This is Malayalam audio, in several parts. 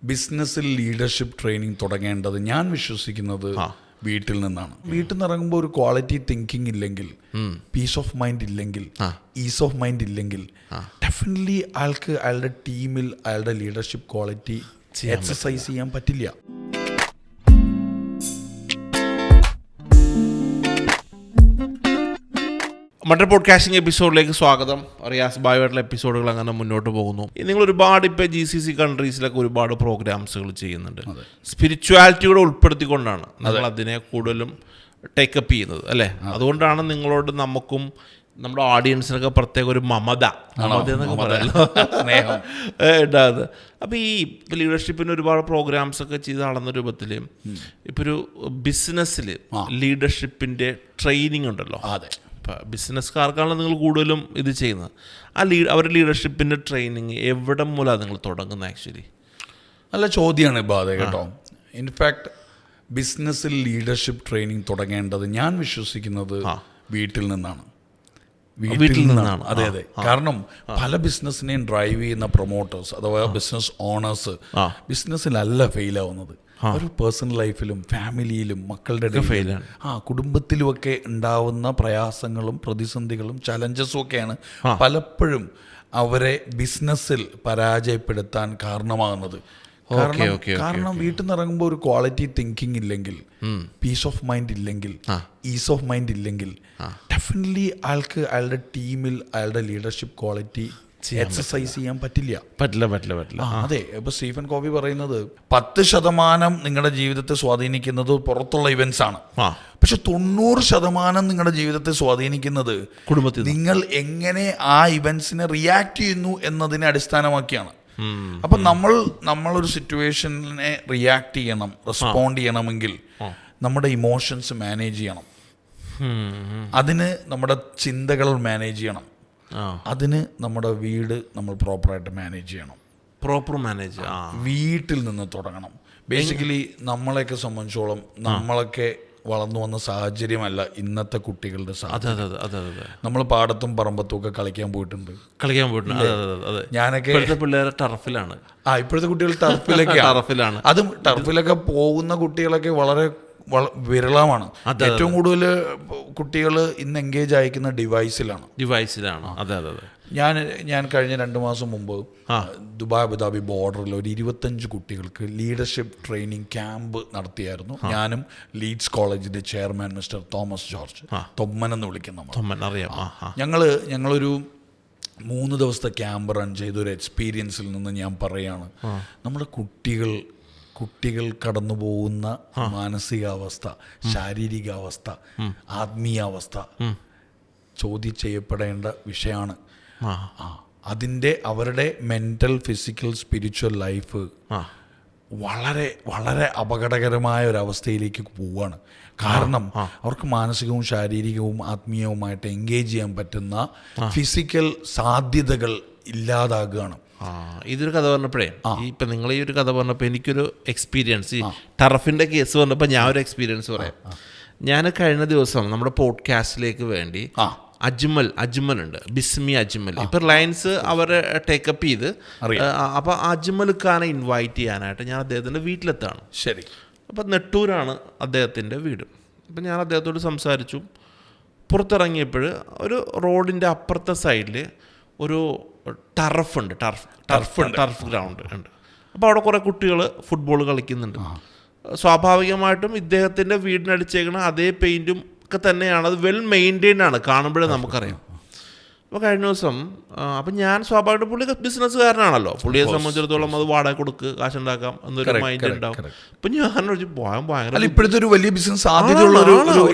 ബിസിനസ്സിൽ ലീഡർഷിപ്പ് ട്രെയിനിങ് തുടങ്ങേണ്ടത് ഞാൻ വിശ്വസിക്കുന്നത് വീട്ടിൽ നിന്നാണ്. വീട്ടിൽ നിന്ന് ഇറങ്ങുമ്പോൾ ഒരു ക്വാളിറ്റി തിങ്കിങ് ഇല്ലെങ്കിൽ, പീസ് ഓഫ് മൈൻഡ് ഇല്ലെങ്കിൽ, ഈസ് ഓഫ് മൈൻഡ് ഇല്ലെങ്കിൽ, ഡെഫിനറ്റ്ലി അയാളുടെ ടീമിൽ അയാളുടെ ലീഡർഷിപ്പ് ക്വാളിറ്റി എക്സസൈസ് ചെയ്യാൻ പറ്റില്ല. മറ്റൊരു പോഡ്കാസ്റ്റിംഗ് എപ്പിസോഡിലേക്ക് സ്വാഗതം. റിയാസ് ബായുമായിട്ടുള്ള എപ്പിസോഡുകൾ അങ്ങനെ മുന്നോട്ട് പോകുന്നു. നിങ്ങൾ ഒരുപാട് ഇപ്പോൾ GCC കൺട്രീസിലൊക്കെ ഒരുപാട് പ്രോഗ്രാംസുകൾ ചെയ്യുന്നുണ്ട്. സ്പിരിച്വാലിറ്റി കൂടെ ഉൾപ്പെടുത്തിക്കൊണ്ടാണ് നിങ്ങൾ അതിനെ കൂടുതലും ടേക്കപ്പ് ചെയ്യുന്നത്, അല്ലേ? അതുകൊണ്ടാണ് നിങ്ങളോട് നമുക്കും നമ്മുടെ ഓഡിയൻസിനൊക്കെ പ്രത്യേക ഒരു മമത എന്നൊക്കെ പറയാമല്ലോ, സ്നേഹം ഉണ്ടാകുന്നത്. അപ്പോൾ ഈ ലീഡർഷിപ്പിന് ഒരുപാട് പ്രോഗ്രാംസ് ഒക്കെ ചെയ്ത് നടന്ന രൂപത്തിൽ ഇപ്പോൾ ഒരു ബിസിനസ്സിൽ ലീഡർഷിപ്പിൻ്റെ ട്രെയിനിങ് ഉണ്ടല്ലോ. അതെ, ഇപ്പം ബിസിനസ്സുകാർക്കാണ് നിങ്ങൾ കൂടുതലും ഇത് ചെയ്യുന്നത്. അവരുടെ ലീഡർഷിപ്പിൻ്റെ ട്രെയിനിങ് എവിടെ മൂലമാണ് നിങ്ങൾ തുടങ്ങുന്നത്? ആക്ച്വലി നല്ല ചോദ്യമാണ് ബാധ കേട്ടോ. ഇൻഫാക്ട് ബിസിനസ്സിൽ ലീഡർഷിപ്പ് ട്രെയിനിങ് തുടങ്ങേണ്ടത് ഞാൻ വിശ്വസിക്കുന്നത് വീട്ടിൽ നിന്നാണ്. അതെ അതെ. കാരണം പല ബിസിനസ്സിനെയും ഡ്രൈവ് ചെയ്യുന്ന പ്രൊമോട്ടേഴ്സ് അഥവാ ബിസിനസ് ഓണേഴ്സ് ബിസിനസ്സിലല്ല ഫെയിലാവുന്നത്. ഒരു പേഴ്സണൽ ലൈഫിലും ഫാമിലിയിലും മക്കളുടെ കുടുംബത്തിലുമൊക്കെ ഉണ്ടാവുന്ന പ്രയാസങ്ങളും പ്രതിസന്ധികളും ചലഞ്ചസും ഒക്കെയാണ് പലപ്പോഴും അവരെ ബിസിനസ്സിൽ പരാജയപ്പെടുത്താൻ കാരണമാകുന്നത്. കാരണം വീട്ടിൽ നിന്ന് ഇറങ്ങുമ്പോൾ ഒരു ക്വാളിറ്റി തിങ്കിങ് ഇല്ലെങ്കിൽ, പീസ് ഓഫ് മൈൻഡ് ഇല്ലെങ്കിൽ, ഈസ് ഓഫ് മൈൻഡ് ഇല്ലെങ്കിൽ, ഡെഫിനറ്റ്ലി അയാളുടെ ടീമിൽ അയാളുടെ ലീഡർഷിപ്പ് ക്വാളിറ്റി എക്സസൈസ് ചെയ്യാൻ പറ്റില്ല. അതെ, ഇപ്പൊ സ്റ്റീഫൻ കോവി പറയുന്നത് 10% നിങ്ങളുടെ ജീവിതത്തെ സ്വാധീനിക്കുന്നത് പുറത്തുള്ള ഇവന്റ്സ് ആണ്. പക്ഷെ 90% നിങ്ങളുടെ ജീവിതത്തെ സ്വാധീനിക്കുന്നത് കുടുംബത്തിൽ നിങ്ങൾ എങ്ങനെ ആ ഇവന്റ്സിനെ റിയാക്ട് ചെയ്യുന്നു എന്നതിനെ അടിസ്ഥാനമാക്കിയാണ്. അപ്പൊ നമ്മളൊരു സിറ്റുവേഷനെ റിയാക്ട് ചെയ്യണം, റെസ്പോണ്ട് ചെയ്യണമെങ്കിൽ നമ്മുടെ ഇമോഷൻസ് മാനേജ് ചെയ്യണം. അതിന് നമ്മുടെ ചിന്തകൾ മാനേജ് ചെയ്യണം. അതിന് നമ്മുടെ വീട് നമ്മൾ പ്രോപ്പറായിട്ട് മാനേജ് ചെയ്യണം. വീട്ടിൽ നിന്ന് തുടങ്ങണം. ബേസിക്കലി നമ്മളെയൊക്കെ സംബന്ധിച്ചോളം നമ്മളൊക്കെ വളർന്നു വന്ന സാഹചര്യമല്ല ഇന്നത്തെ കുട്ടികളുടെ സാഹചര്യം. നമ്മൾ പാടത്തും പറമ്പത്തും ഒക്കെ കളിക്കാൻ പോയിട്ടുണ്ട്. ഞാനൊക്കെ ടർഫിലാണ്. ഇപ്പോഴത്തെ കുട്ടികൾ ടർഫിലാണ്. അതും ടർഫിലൊക്കെ പോകുന്ന കുട്ടികളൊക്കെ വളരെ വിരളമാണ്. ഏറ്റവും കൂടുതൽ കുട്ടികൾ ഇന്ന് എൻഗേജ് അയക്കുന്ന ഡിവൈസിലാണ്. ഞാൻ കഴിഞ്ഞ 2 മാസം മുമ്പ് ദുബായ് അബുദാബി ബോർഡറിൽ ഒരു 25 കുട്ടികൾക്ക് ലീഡർഷിപ്പ് ട്രെയിനിങ് ക്യാമ്പ് നടത്തിയായിരുന്നു. ഞാനും ലീഡ്സ് കോളേജിന്റെ chairman mister Thomas George, Thomman എന്ന് വിളിക്കുന്ന ഞങ്ങളൊരു 3 ദിവസത്തെ ക്യാമ്പ് റൺ ചെയ്തൊരു എക്സ്പീരിയൻസിൽ നിന്ന് ഞാൻ പറയാണ്, നമ്മുടെ കുട്ടികൾ കടന്നു പോകുന്ന മാനസികാവസ്ഥ, ശാരീരികാവസ്ഥ, ആത്മീയാവസ്ഥ ചോദ്യം ചെയ്യപ്പെടേണ്ട വിഷയമാണ്. അവരുടെ മെൻ്റൽ, ഫിസിക്കൽ, സ്പിരിച്വൽ ലൈഫ് വളരെ വളരെ അപകടകരമായ ഒരവസ്ഥയിലേക്ക് പോവുകയാണ്. കാരണം അവർക്ക് മാനസികവും ശാരീരികവും ആത്മീയവുമായിട്ട് എൻഗേജ് ചെയ്യാൻ പറ്റുന്ന ഫിസിക്കൽ സാധ്യതകൾ ഇല്ലാതാകുകയാണ്. ഇതൊരു കഥ പറഞ്ഞപ്പോഴേ, ഇപ്പം നിങ്ങൾ ഈ ഒരു കഥ പറഞ്ഞപ്പോൾ എനിക്കൊരു എക്സ്പീരിയൻസ്, ഈ ടർഫിൻ്റെ കേസ് പറഞ്ഞപ്പോൾ ഞാൻ ഒരു എക്സ്പീരിയൻസ് പറയാം. ഞാൻ കഴിഞ്ഞ ദിവസം നമ്മുടെ പോഡ്കാസ്റ്റിലേക്ക് വേണ്ടി അജ്മൽ ഉണ്ട്, ബിസ്മി അജ്മൽ. ഇപ്പം റിലയൻസ് അവരെ ടേക്കപ്പ് ചെയ്ത്, അപ്പോൾ അജ്മൽ ഖാനെ ഇൻവൈറ്റ് ചെയ്യാനായിട്ട് ഞാൻ അദ്ദേഹത്തിൻ്റെ വീട്ടിലെത്താണ്. ശരി. അപ്പം നെട്ടൂരാണ് അദ്ദേഹത്തിൻ്റെ വീട്. അപ്പം ഞാൻ അദ്ദേഹത്തോട് സംസാരിച്ചു. പുറത്തിറങ്ങിയപ്പോൾ ഒരു റോഡിൻ്റെ അപ്പുറത്തെ സൈഡിൽ ഒരു ടർഫ് ഗ്രൗണ്ട് ഉണ്ട്. അപ്പോൾ അവിടെ കുറേ കുട്ടികൾ ഫുട്ബോൾ കളിക്കുന്നുണ്ട്. സ്വാഭാവികമായിട്ടും ഇദ്ദേഹത്തിൻ്റെ വീടിനടിച്ചേക്കണ അതേ പെയിൻറ്റും ഒക്കെ തന്നെയാണ്. അത് വെൽ മെയിൻറ്റെയിൻഡ് ആണ്, കാണുമ്പോഴേ നമുക്കറിയാം. അപ്പോൾ കഴിഞ്ഞ ദിവസം അപ്പം ഞാൻ സ്വാഭാവികമായിട്ട് പുള്ളി ബിസിനസ്സുകാരനാണല്ലോ, പുള്ളിയെ സംബന്ധിച്ചിടത്തോളം അത് വാടക കൊടുക്കുക, കാശുണ്ടാക്കാം എന്നൊരു മൈൻഡ് ഉണ്ടാവും. അപ്പം ഞാൻ ഭയങ്കര ഇപ്പോഴത്തെ ഒരു വലിയ ബിസിനസ് സാധ്യതയുള്ള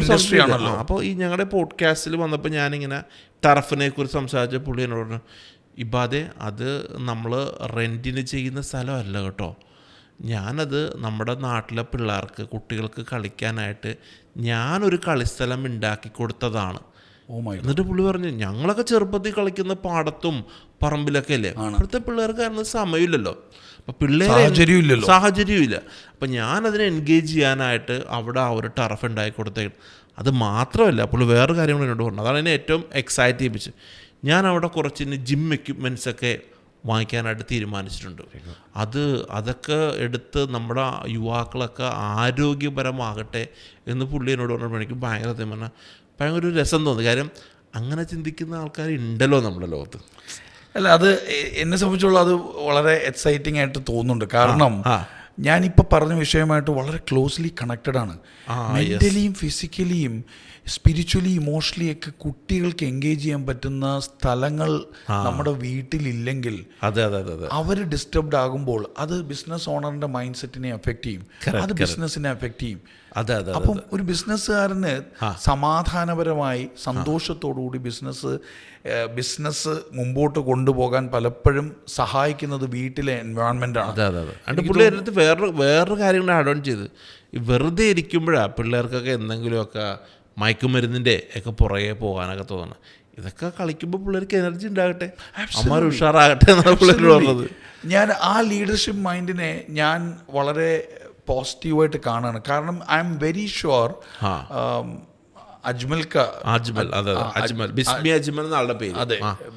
ഇൻഡസ്ട്രി ആണല്ലോ. അപ്പോൾ ഈ ഞങ്ങളുടെ പോഡ്കാസ്റ്റിൽ വന്നപ്പോൾ ഞാനിങ്ങനെ ടർഫിനെ കുറിച്ച് സംസാരിച്ച പുള്ളി എന്നോട് പറഞ്ഞു, ഇബാദെ അത് നമ്മൾ റെൻറ്റിന് ചെയ്യുന്ന സ്ഥലമല്ല കേട്ടോ, ഞാനത് നമ്മുടെ നാട്ടിലെ പിള്ളേർക്ക്, കുട്ടികൾക്ക് കളിക്കാനായിട്ട് ഞാനൊരു കളിസ്ഥലം ഉണ്ടാക്കി കൊടുത്തതാണ്. എന്നിട്ട് പുള്ളി പറഞ്ഞു, ഞങ്ങളൊക്കെ ചെറുപ്പത്തിൽ കളിക്കുന്ന പാടത്തും പറമ്പിലൊക്കെ അല്ലേ, ഇപ്പോഴത്തെ പിള്ളേർക്ക് അതിന് സമയമില്ലല്ലോ, അപ്പം സാഹചര്യമില്ല. അപ്പം ഞാനതിനെ എൻഗേജ് ചെയ്യാനായിട്ട് അവിടെ ആ ഒരു ടർഫ് ഉണ്ടാക്കി കൊടുത്തേക്കും. അത് മാത്രമല്ല, പുള്ളി വേറെ കാര്യങ്ങൾ എന്നോട് പറഞ്ഞു. അതാണ് എന്നെ ഏറ്റവും എക്സൈറ്റ് ചെയ്യിപ്പിച്ച്. ഞാൻ അവിടെ കുറച്ച് ജിം എക്യുപ്മെൻറ്റ്സൊക്കെ വാങ്ങിക്കാനായിട്ട് തീരുമാനിച്ചിട്ടുണ്ട്. അതൊക്കെ എടുത്ത് നമ്മുടെ യുവാക്കളൊക്കെ ആരോഗ്യപരമാകട്ടെ എന്ന് പുള്ളി എന്നോട് പറഞ്ഞപ്പോൾ എനിക്ക് ഭയങ്കര ഒരു രസം തോന്നി. കാര്യം അങ്ങനെ ചിന്തിക്കുന്ന ആൾക്കാരുണ്ടല്ലോ നമ്മുടെ ലോകത്ത്. അല്ല, അത് എന്നെ സംബന്ധിച്ചുള്ള അത് വളരെ എക്സൈറ്റിംഗ് ആയിട്ട് തോന്നുന്നുണ്ട്. കാരണം ഞാനിപ്പോൾ പറഞ്ഞ വിഷയമായിട്ട് വളരെ ക്ലോസ്ലി കണക്റ്റഡ് ആണ്. മെൻ്റലിയും ഫിസിക്കലിയും സ്പിരിച്വലി ഇമോഷണലി ഒക്കെ കുട്ടികൾക്ക് എൻഗേജ് ചെയ്യാൻ പറ്റുന്ന സ്ഥലങ്ങൾ നമ്മുടെ വീട്ടിലില്ലെങ്കിൽ അവർ ഡിസ്റ്റർബ്ഡ് ആകുമ്പോൾ അത് ബിസിനസ് ഓണറിന്റെ മൈൻഡ് സെറ്റിനെ എഫക്ട് ചെയ്യും, അത് ബിസിനസ്സിനെ എഫക്ട് ചെയ്യും. അപ്പം ഒരു ബിസിനസ്സുകാരന് സമാധാനപരമായി സന്തോഷത്തോടുകൂടി ബിസിനസ് മുമ്പോട്ട് കൊണ്ടുപോകാൻ പലപ്പോഴും സഹായിക്കുന്നത് വീട്ടിലെ എൻവയോൺമെന്റ് ആണ്. പിള്ളേരുടെ വേറൊരു കാര്യം കൂടെ ആഡ് ഓൺ ചെയ്ത്, വെറുതെ ഇരിക്കുമ്പോഴാണ് പിള്ളേർക്കൊക്കെ എന്തെങ്കിലുമൊക്കെ മയക്കുമരുന്നിൻ്റെ ഒക്കെ പുറകെ പോകാനൊക്കെ തോന്നണം. ഇതൊക്കെ കളിക്കുമ്പോൾ പിള്ളേർക്ക് എനർജി ഉണ്ടാകട്ടെ, അമ്മമാർ ഉഷാറാകട്ടെ എന്നാണ് പിള്ളേർ പറഞ്ഞത്. ഞാൻ ആ ലീഡർഷിപ്പ് മൈൻഡിനെ ഞാൻ വളരെ പോസിറ്റീവായിട്ട് കാണുകയാണ്. കാരണം ഐ എം വെരി ഷുവർ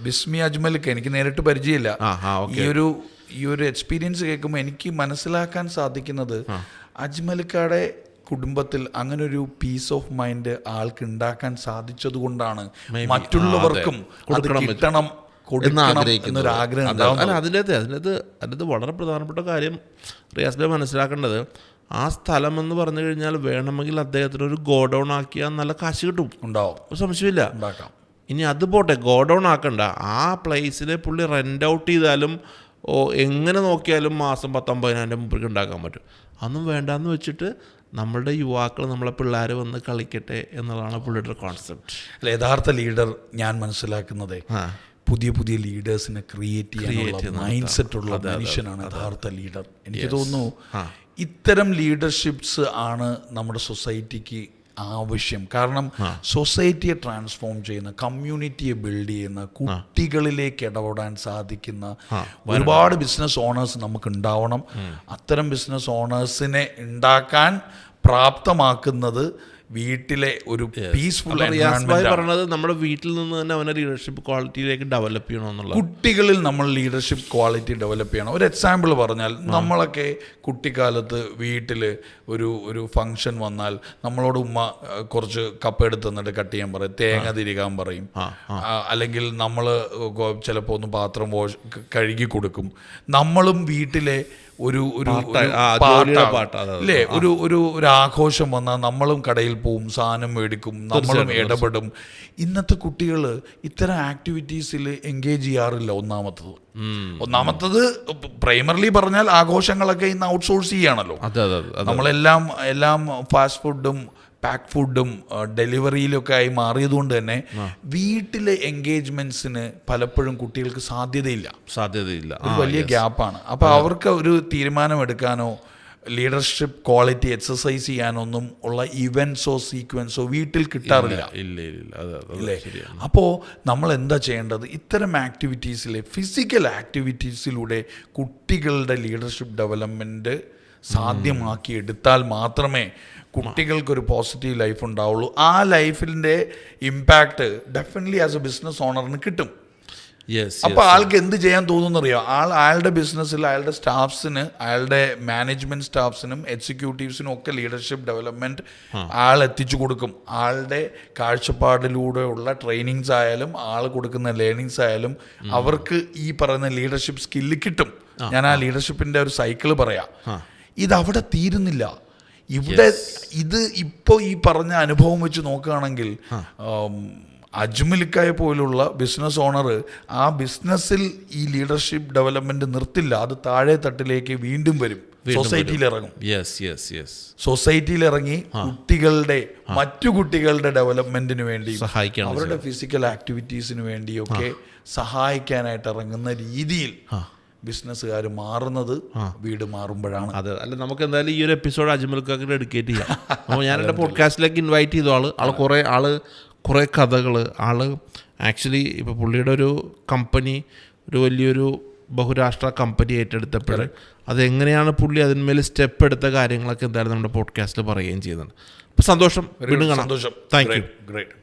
ബിസ്മി അജ്മൽക്ക് എനിക്ക് നേരിട്ട് പരിചയമില്ല. ഈ ഒരു എക്സ്പീരിയൻസ് കേൾക്കുമ്പോൾ എനിക്ക് മനസ്സിലാക്കാൻ സാധിക്കുന്നത് അജ്മൽക്കയുടെ കുടുംബത്തിൽ അങ്ങനെ ഒരു പീസ് ഓഫ് മൈൻഡ് ആൾക്ക് ഉണ്ടാക്കാൻ സാധിച്ചത് കൊണ്ടാണ് മറ്റുള്ളവർക്കും അത് കിട്ടണം എന്നൊരാഗ്രഹം. അതിനകത്ത് വളരെ പ്രധാനപ്പെട്ട കാര്യം റിയാസ് ഭായ് മനസ്സിലാക്കേണ്ടത്, ആ സ്ഥലം എന്ന് പറഞ്ഞു കഴിഞ്ഞാൽ വേണമെങ്കിൽ അദ്ദേഹത്തിന് ഒരു ഗോഡൗൺ ആക്കിയാൽ നല്ല കാശ് കിട്ടും, ഉണ്ടാവും, സംശയമില്ല. ഇനി അത് പോട്ടെ, ഗോഡൗൺ ആക്കണ്ട, ആ പ്ലേസിനെ പുള്ളി റെൻ്റ് ഔട്ട് ചെയ്താലും എങ്ങനെ നോക്കിയാലും മാസം 10-50,000 മുമ്പ് ഉണ്ടാക്കാൻ പറ്റും. അതൊന്നും വേണ്ടാന്ന് വെച്ചിട്ട് നമ്മളുടെ യുവാക്കൾ, നമ്മളെ പിള്ളേർ വന്ന് കളിക്കട്ടെ എന്നുള്ളതാണ് പുള്ളിയുടെ കോൺസെപ്റ്റ്. യഥാർത്ഥ ലീഡർ ഞാൻ മനസ്സിലാക്കുന്നത് പുതിയ പുതിയ ലീഡേഴ്സിനെ ക്രിയേറ്റ് ചെയ്യാനുള്ള മൈൻഡ് സെറ്റ് ഉള്ള മനുഷ്യനാണ് യഥാർത്ഥ ലീഡർ. എനിക്ക് തോന്നുന്നു ഇത്തരം ലീഡർഷിപ്സ് ആണ് നമ്മുടെ സൊസൈറ്റിക്ക് ആവശ്യം. കാരണം സൊസൈറ്റിയെ ട്രാൻസ്ഫോം ചെയ്യുന്ന, കമ്മ്യൂണിറ്റിയെ ബിൽഡ് ചെയ്യുന്ന, കുട്ടികളിലേക്ക് ഇടപെടാൻ സാധിക്കുന്ന ഒരുപാട് ബിസിനസ് ഓണേഴ്സ് നമുക്ക് ഉണ്ടാവണം. അത്തരം ബിസിനസ് ഓണേഴ്സിനെ ഉണ്ടാക്കാൻ പ്രാപ്തമാക്കുന്നത് വീട്ടിലെ ഒരു പീസ്ഫുൾ എൻവയോൺമെന്റ് പറഞ്ഞത് നമ്മുടെ വീട്ടിൽ നിന്ന് തന്നെ അവനെ ലീഡർഷിപ്പ് ക്വാളിറ്റിയിലേക്ക് ഡെവലപ്പ് ചെയ്യണമെന്നുള്ള, കുട്ടികളിൽ നമ്മൾ ലീഡർഷിപ്പ് ക്വാളിറ്റി ഡെവലപ്പ് ചെയ്യണം. ഒരു എക്സാമ്പിൾ പറഞ്ഞാൽ, നമ്മളൊക്കെ കുട്ടിക്കാലത്ത് വീട്ടിൽ ഒരു ഫംഗ്ഷൻ വന്നാൽ നമ്മളോട് ഉമ്മ കുറച്ച് കപ്പ് എടുത്ത് തന്നിട്ട് കട്ട് ചെയ്യാൻ പറയും, തേങ്ങ തിരികാൻ പറയും, അല്ലെങ്കിൽ നമ്മൾ ചിലപ്പോൾ ഒന്ന് പാത്രം കഴുകി കൊടുക്കും. നമ്മളും വീട്ടിലെ ഒരു അല്ലേ ഒരു ആഘോഷം വന്നാൽ നമ്മളും കടയിൽ പോവും, സാധനം മേടിക്കും, നമ്മളും ഇടപെടും. ഇന്നത്തെ കുട്ടികൾ ഇത്തരം ആക്ടിവിറ്റീസിൽ എൻഗേജ് ചെയ്യാറില്ല. ഒന്നാമത്തത് പ്രൈമറിലി പറഞ്ഞാൽ ആഘോഷങ്ങളൊക്കെ ഇന്ന് ഔട്ട്സോഴ്സ് ചെയ്യാണല്ലോ. നമ്മളെല്ലാം ഫാസ്റ്റ് ഫുഡും പാക്ക് ഫുഡും ഡെലിവറിയിലൊക്കെ ആയി മാറിയതുകൊണ്ട് തന്നെ വീട്ടിലെ എൻഗേജ്മെന്റ്സിന് പലപ്പോഴും കുട്ടികൾക്ക് സാധ്യതയില്ല. ഒരു വലിയ ഗ്യാപ്പാണ്. അപ്പോൾ അവർക്ക് ഒരു തീരുമാനമെടുക്കാനോ ലീഡർഷിപ്പ് ക്വാളിറ്റി എക്സസൈസ് ചെയ്യാനൊന്നും ഉള്ള ഇവൻറ്റ്സോ സീക്വൻസോ വീട്ടിൽ കിട്ടാറില്ല. ഇല്ലേ? അപ്പോൾ നമ്മൾ എന്താ ചെയ്യേണ്ടത്? ഇത്തരം ആക്ടിവിറ്റീസിലെ ഫിസിക്കൽ ആക്ടിവിറ്റീസിലൂടെ കുട്ടികളുടെ ലീഡർഷിപ്പ് ഡെവലപ്മെൻറ്റ് സാധ്യമാക്കി എടുത്താൽ മാത്രമേ കുട്ടികൾക്കൊരു പോസിറ്റീവ് ലൈഫ് ഉണ്ടാവുള്ളൂ. ആ ലൈഫിൻ്റെ impact definitely as a business ഓണറിന് കിട്ടും. അപ്പോൾ ആൾക്ക് എന്ത് ചെയ്യാൻ തോന്നുന്നറിയോ? അയാളുടെ ബിസിനസ്സിൽ അയാളുടെ സ്റ്റാഫ്സിന്, അയാളുടെ മാനേജ്മെന്റ് സ്റ്റാഫ്സിനും എക്സിക്യൂട്ടീവ്സിനും ഒക്കെ ലീഡർഷിപ്പ് ഡെവലപ്മെന്റ് ആൾ എത്തിച്ചു കൊടുക്കും. ആളുടെ കാഴ്ചപ്പാടിലൂടെ ഉള്ള ട്രെയിനിങ്സ് ആയാലും ആൾ കൊടുക്കുന്ന ലേണിങ്സ് ആയാലും അവർക്ക് ഈ പറയുന്ന ലീഡർഷിപ്പ് സ്കില്ല് കിട്ടും. ഞാൻ ആ ലീഡർഷിപ്പിന്റെ ഒരു സൈക്കിള് പറയാം. ഇതവിടെ തീരുന്നില്ല. ഇത് ഇപ്പോൾ ഈ പറഞ്ഞ അനുഭവം വെച്ച് നോക്കുകയാണെങ്കിൽ അജ്മലിക്കായെ പോലുള്ള ബിസിനസ് ഓണർ ആ ബിസിനസ്സിൽ ഈ ലീഡർഷിപ്പ് ഡെവലപ്മെന്റ് നിർത്തില്ല. അത് താഴെ തട്ടിലേക്ക് വീണ്ടും വരും. സൊസൈറ്റിയിൽ ഇറങ്ങി കുട്ടികളുടെ മറ്റു കുട്ടികളുടെ ഡെവലപ്മെന്റിന് വേണ്ടി, അവരുടെ ഫിസിക്കൽ ആക്ടിവിറ്റീസിന് വേണ്ടിയൊക്കെ സഹായിക്കാനായിട്ട് ഇറങ്ങുന്ന രീതിയിൽ ബിസിനസ്സുകാർ മാറുന്നത് വീട് മാറുമ്പോഴാണ്. അതെ, അല്ല നമുക്ക് എന്തായാലും ഈ ഒരു എപ്പിസോഡ് അജ്മൽക്കാക്ക് ഡെഡിക്കേറ്റ് ചെയ്യാം. അപ്പോൾ ഞാൻ എൻ്റെ പോഡ്കാസ്റ്റിലേക്ക് ഇൻവൈറ്റ് ചെയ്ത കുറേ കഥകൾ ആക്ച്വലി ഇപ്പോൾ പുള്ളിയുടെ ഒരു കമ്പനി, ഒരു വലിയൊരു ബഹുരാഷ്ട്ര കമ്പനി ഏറ്റെടുത്തപ്പോൾ അതെങ്ങനെയാണ് പുള്ളി അതിന്മേൽ സ്റ്റെപ്പ് എടുത്ത കാര്യങ്ങളൊക്കെ എന്തായാലും നമ്മുടെ പോഡ്കാസ്റ്റിൽ പറയുകയും ചെയ്യുന്നുണ്ട്. അപ്പോൾ സന്തോഷം, വീണ്ടും കാണാം. സന്തോഷം. Thank you. ഗ്രേറ്റ്.